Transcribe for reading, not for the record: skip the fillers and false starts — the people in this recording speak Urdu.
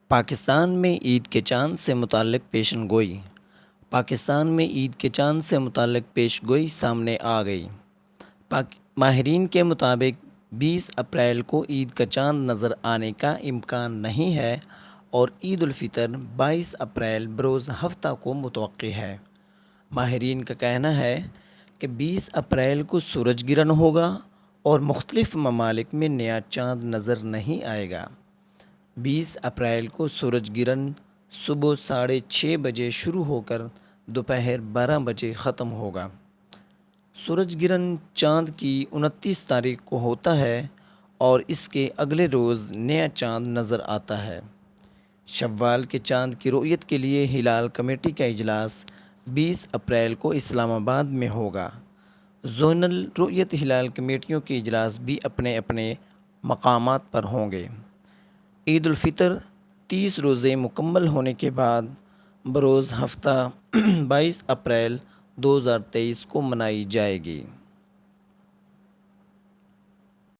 پاکستان میں عید کے چاند سے متعلق پیشن گوئی پاکستان میں عید کے چاند سے متعلق پیش گوئی سامنے آ گئی۔ ماہرین کے مطابق 20 اپریل کو عید کا چاند نظر آنے کا امکان نہیں ہے اور عید الفطر 22 اپریل بروز ہفتہ کو متوقع ہے۔ ماہرین کا کہنا ہے کہ 20 اپریل کو سورج گرہن ہوگا اور مختلف ممالک میں نیا چاند نظر نہیں آئے گا۔ 20 اپریل کو سورج گرہن صبح 6:30 بجے شروع ہو کر دوپہر 12 بجے ختم ہوگا۔ سورج گرہن چاند کی 29 تاریخ کو ہوتا ہے اور اس کے اگلے روز نیا چاند نظر آتا ہے۔ شوال کے چاند کی رؤیت کے لیے ہلال کمیٹی کا اجلاس 20 اپریل کو اسلام آباد میں ہوگا۔ زونل رؤیت ہلال کمیٹیوں کے اجلاس بھی اپنے اپنے مقامات پر ہوں گے۔ عید الفطر 30 روزے مکمل ہونے کے بعد بروز ہفتہ 22 اپریل 2023 کو منائی جائے گی۔